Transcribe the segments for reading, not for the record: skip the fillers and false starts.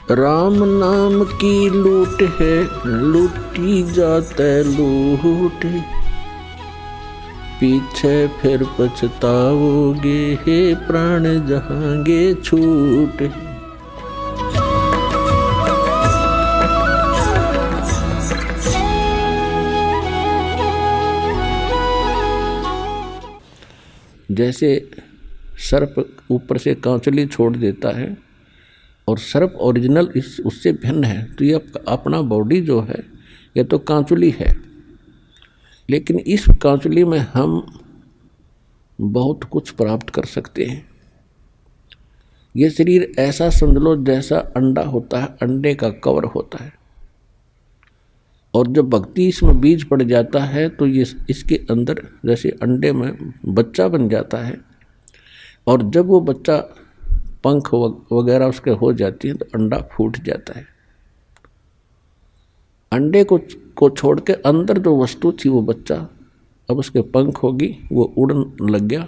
राम नाम की लूट है, लूटी जाते लूट, पीछे फिर पछताओगे, हे प्राण जहांगे छूट। जैसे सर्प ऊपर से कांचली छोड़ देता है और सर्प ओरिजिनल उससे भिन्न है, तो ये अपना बॉडी जो है ये तो कांचुली है, लेकिन इस कांचुली में हम बहुत कुछ प्राप्त कर सकते हैं। ये शरीर ऐसा समझ लो जैसा अंडा होता है, अंडे का कवर होता है, और जब भक्ति इसमें बीज पड़ जाता है तो ये इसके अंदर जैसे अंडे में बच्चा बन जाता है, और जब वो बच्चा पंख वगैरह उसके हो जाती है तो अंडा फूट जाता है। अंडे को छोड़ के अंदर जो वस्तु थी वो बच्चा, अब उसके पंख होगी, वो उड़न लग गया।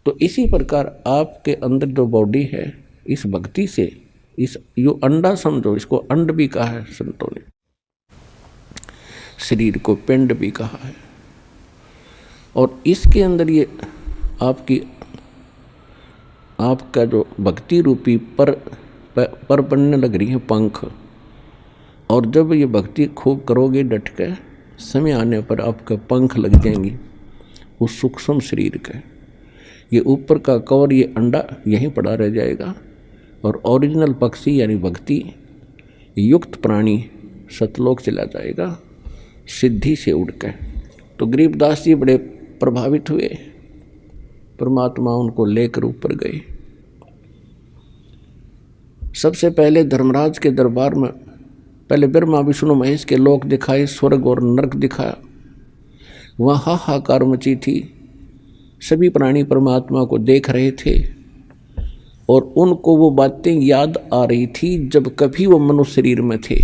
तो इसी प्रकार आपके अंदर जो बॉडी है, इस भक्ति से इस यो अंडा समझो, इसको अंड भी कहा है संतों ने, शरीर को पिंड भी कहा है, और इसके अंदर ये आपका जो भक्ति रूपी पर बनने लग रही है पंख, और जब ये भक्ति खूब करोगे डट के, समय आने पर आपके पंख लग जाएंगी उस सूक्ष्म शरीर के। ये ऊपर का कवर, ये अंडा यहीं पड़ा रह जाएगा, और ओरिजिनल पक्षी यानी भक्ति युक्त प्राणी सतलोक चला जाएगा सिद्धि से उड़ के। तो गरीबदास जी बड़े प्रभावित हुए, परमात्मा उनको लेकर ऊपर गए। सबसे पहले धर्मराज के दरबार में पहले ब्रह्मा विष्णु महेश के लोक दिखाए, स्वर्ग और नरक दिखाया। वहाँ हाहाकार मची थी, सभी प्राणी परमात्मा को देख रहे थे, और उनको वो बातें याद आ रही थी जब कभी वो मनुष्य शरीर में थे,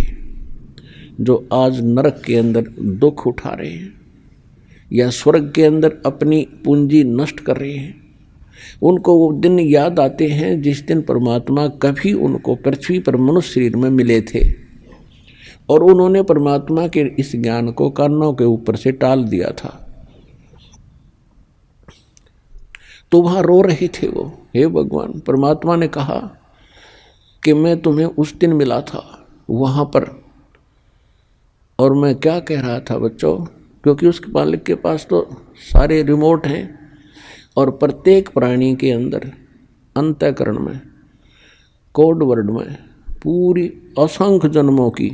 जो आज नरक के अंदर दुख उठा रहे हैं या स्वर्ग के अंदर अपनी पूंजी नष्ट कर रहे हैं। उनको वो दिन याद आते हैं जिस दिन परमात्मा कभी उनको पृथ्वी पर मनुष्य शरीर में मिले थे, और उन्होंने परमात्मा के इस ज्ञान को कानों के ऊपर से टाल दिया था। तो वहाँ रो रहे थे वो, हे भगवान, परमात्मा ने कहा कि मैं तुम्हें उस दिन मिला था वहाँ पर, और मैं क्या कह रहा था बच्चों, क्योंकि उसके मालिक के पास तो सारे रिमोट हैं, और प्रत्येक प्राणी के अंदर अंतःकरण में कोड वर्ड में पूरी असंख्य जन्मों की,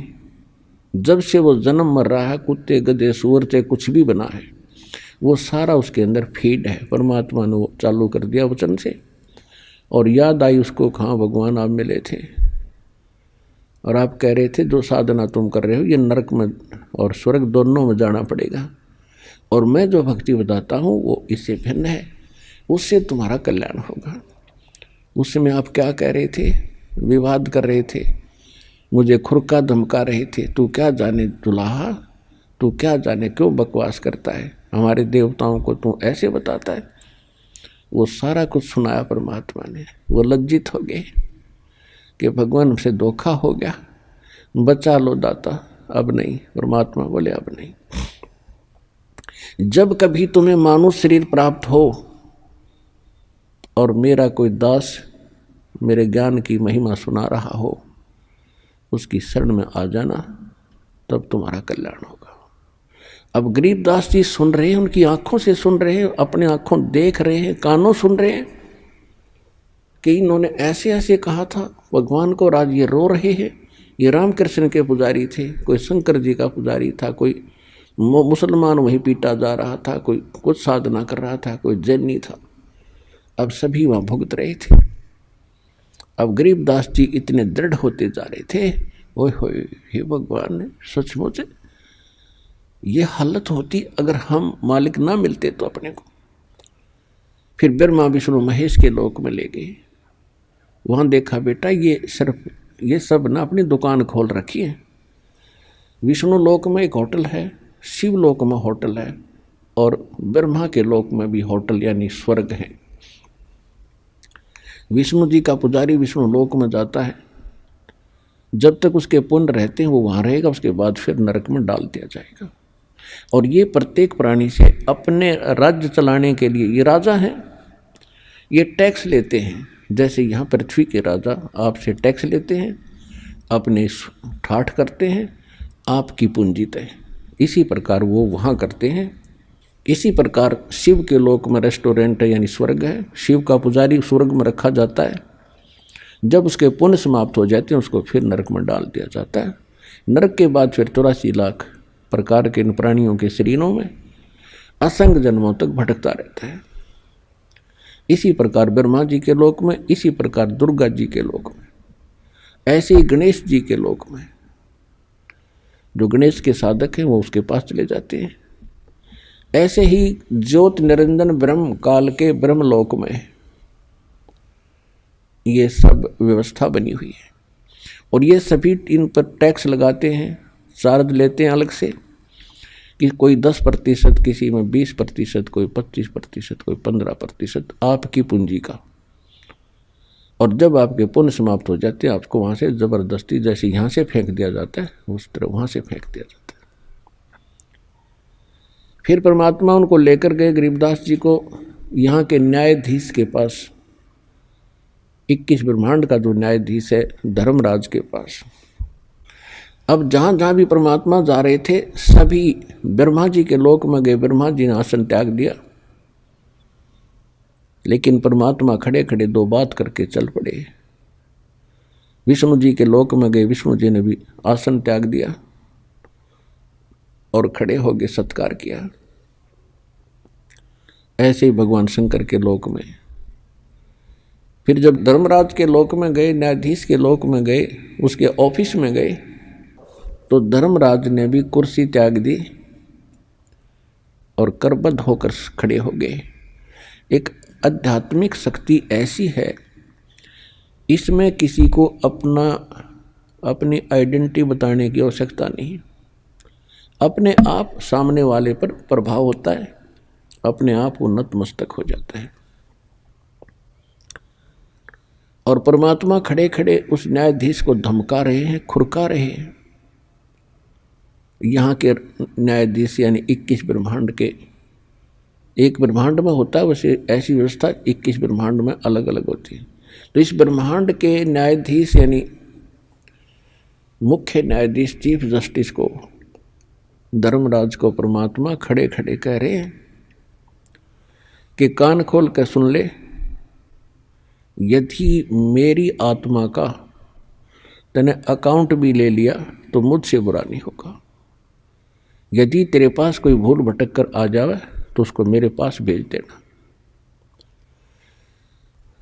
जब से वो जन्म मर रहा है, कुत्ते गधे सूअर से कुछ भी बना है, वो सारा उसके अंदर फीड है। परमात्मा ने वो चालू कर दिया वचन से, और याद आई उसको, कहाँ भगवान आप मिले थे और आप कह रहे थे जो साधना तुम कर रहे हो ये नरक में और स्वर्ग दोनों में जाना पड़ेगा, और मैं जो भक्ति बताता हूँ वो इससे भिन्न है, उससे तुम्हारा कल्याण होगा। उस समय आप क्या कह रहे थे, विवाद कर रहे थे, मुझे खुरका धमका रहे थे, तू क्या जाने दुल्हा, तू क्या जाने क्यों बकवास करता है, हमारे देवताओं को तू ऐसे बताता है। वो सारा कुछ सुनाया परमात्मा ने। वो लज्जित हो गए कि भगवान हमसे धोखा हो गया, बचा लो दाता, अब नहीं। परमात्मा बोले अब नहीं। जब कभी तुम्हें मानुष शरीर प्राप्त हो और मेरा कोई दास मेरे ज्ञान की महिमा सुना रहा हो, उसकी शरण में आ जाना, तब तुम्हारा कल्याण होगा। अब गरीबदास जी सुन रहे हैं, उनकी आंखों से सुन रहे हैं, अपने आंखों देख रहे हैं, कानों सुन रहे हैं कि इन्होंने ऐसे ऐसे कहा था भगवान को, और आज ये रो रहे हैं। ये रामकृष्ण के पुजारी थे, कोई शंकर जी का पुजारी था, कोई मुसलमान वहीं पीटा जा रहा था, कोई कुछ साधना कर रहा था, कोई जैनी था। अब सभी वहाँ भुगत रहे थे। अब गरीबदास जी इतने दृढ़ होते जा रहे थे, ओए होए, हे भगवान ने सचमुच ये हालत होती अगर हम मालिक ना मिलते तो अपने को। फिर ब्रह्मा विष्णु महेश के लोक में ले गए। वहाँ देखा बेटा ये सब ना अपनी दुकान खोल रखी है। विष्णु लोक में एक होटल है, शिव लोक में होटल है, और ब्रह्मा के लोक में भी होटल यानी स्वर्ग है। विष्णु जी का पुजारी विष्णु लोक में जाता है जब तक उसके पुण्य रहते हैं वो वहाँ रहेगा, उसके बाद फिर नरक में डाल दिया जाएगा। और ये प्रत्येक प्राणी से अपने राज्य चलाने के लिए, ये राजा हैं, ये टैक्स लेते हैं। जैसे यहाँ पृथ्वी के राजा आपसे टैक्स लेते हैं, अपने ठाठ करते हैं, आपकी पूंजी तय, इसी प्रकार वो वहाँ करते हैं। इसी प्रकार शिव के लोक में रेस्टोरेंट है, यानी स्वर्ग है। शिव का पुजारी स्वर्ग में रखा जाता है। जब उसके पुण्य समाप्त हो जाते हैं उसको फिर नरक में डाल दिया जाता है। नरक के बाद फिर 84 लाख प्रकार के इन प्राणियों के शरीरों में असंग जन्मों तक भटकता रहता है। इसी प्रकार ब्रह्मा जी के लोक में, इसी प्रकार दुर्गा जी के लोक में, ऐसे ही गणेश जी के लोक में जो गणेश के साधक हैं वो उसके पास चले जाते हैं। ऐसे ही ज्योत निरंजन ब्रह्म काल के ब्रह्मलोक में ये सब व्यवस्था बनी हुई है। और ये सभी इन पर टैक्स लगाते हैं, चार्ज लेते हैं अलग से, कि कोई 10%, किसी में 20%, कोई 25%, कोई 15% आपकी पूंजी का। और जब आपके पुण्य समाप्त हो जाते हैं आपको वहाँ से ज़बरदस्ती, जैसे यहाँ से फेंक दिया जाता है उस तरह वहाँ से फेंक दिया जाता है। फिर परमात्मा उनको लेकर गए गरीबदास जी को यहाँ के न्यायाधीश के पास, 21 ब्रह्मांड का जो न्यायाधीश है धर्मराज के पास। अब जहाँ जहाँ भी परमात्मा जा रहे थे सभी ब्रह्मा जी के लोक में गए। ब्रह्मा जी ने आसन त्याग दिया, लेकिन परमात्मा खड़े खड़े 2 बात करके चल पड़े। विष्णु जी के लोक में गए, विष्णु जी ने भी आसन त्याग दिया और खड़े हो गए, सत्कार किया। ऐसे ही भगवान शंकर के लोक में। फिर जब धर्मराज के लोक में गए, न्यायाधीश के लोक में गए, उसके ऑफिस में गए, तो धर्मराज ने भी कुर्सी त्याग दी और करबद्ध होकर खड़े हो गए। एक आध्यात्मिक शक्ति ऐसी है, इसमें किसी को अपनी आइडेंटिटी बताने की आवश्यकता नहीं। अपने आप सामने वाले पर प्रभाव होता है, अपने आप वो नतमस्तक हो जाता है। और परमात्मा खड़े खड़े उस न्यायाधीश को धमका रहे हैं, खुरका रहे हैं। यहाँ के न्यायाधीश यानी 21 ब्रह्मांड के, एक ब्रह्मांड में होता है वैसे ऐसी व्यवस्था 21 ब्रह्मांड में अलग अलग होती है। तो इस ब्रह्मांड के न्यायाधीश यानी मुख्य न्यायाधीश चीफ जस्टिस को, धर्मराज को परमात्मा खड़े खड़े कह रहे हैं कि कान खोल कर सुन ले, यदि मेरी आत्मा का तूने अकाउंट भी ले लिया तो मुझसे बुरा नहीं होगा। यदि तेरे पास कोई भूल भटक कर आ जावे तो उसको मेरे पास भेज देना।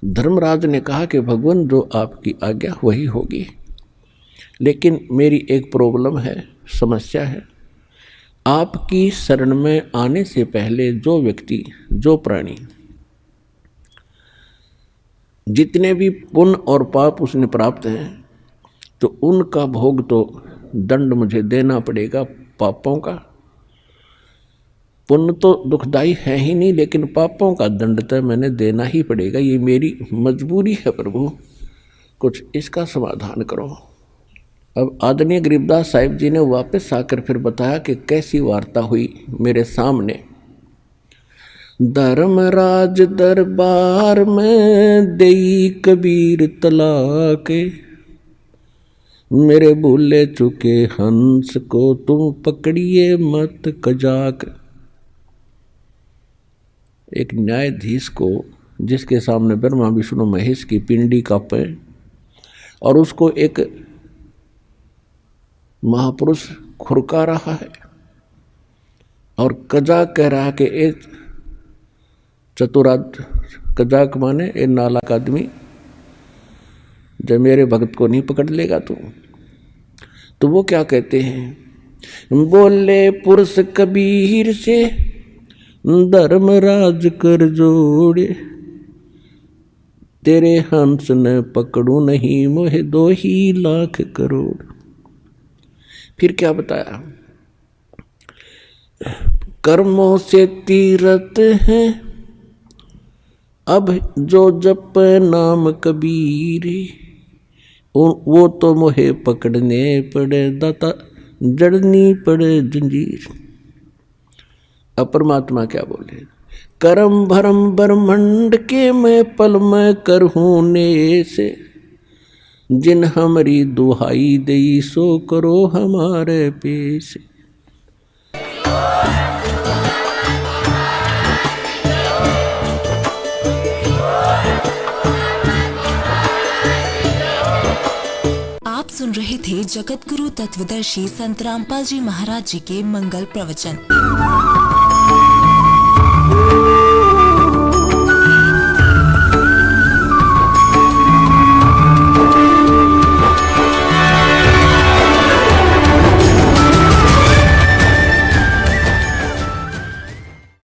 धर्मराज ने कहा कि भगवान जो आपकी आज्ञा वही होगी, लेकिन मेरी एक प्रॉब्लम है, समस्या है। आपकी शरण में आने से पहले जो व्यक्ति, जो प्राणी जितने भी पुण्य और पाप उसने प्राप्त हैं, तो उनका भोग तो दंड मुझे देना पड़ेगा पापों का। पुण्य तो दुखदाई है ही नहीं, लेकिन पापों का दंड तो मैंने देना ही पड़ेगा, ये मेरी मजबूरी है प्रभु, कुछ इसका समाधान करो। अब आदरणीय गरीबदास साहिब जी ने वापस आकर फिर बताया कि कैसी वार्ता हुई मेरे सामने। धर्मराज दरबार में देई कबीर तलाक, मेरे भूले चुके हंस को तुम पकड़िए मत कजाक। एक न्यायाधीश को जिसके सामने ब्रह्मा विष्णु महेश की पिंडी कांपे और उसको एक महापुरुष खुरका रहा है और कजाक कह रहा है कि ए चतुराद, कजाक माने ए नालायक आदमी, जब मेरे भक्त को नहीं पकड़ लेगा तो वो क्या कहते हैं, बोले पुरुष कबीर से धर्मराज कर जोड़े, तेरे हंस न पकड़ू नहीं मोहे 2 ही लाख करोड़। फिर क्या बताया, कर्मों से तीरथ है अब जो जप नाम कबीर, और वो तो मोहे पकड़ने पड़े दाता, जड़नी पड़े जंजीर। अब परमात्मा क्या बोले, करम भरम ब्रह्मंड के मैं पल में करहूँ ने से, जिन हमारी दुहाई दई सो करो हमारे पेश। आप सुन रहे थे जगत गुरु तत्वदर्शी संत रामपाल जी महाराज जी के मंगल प्रवचन।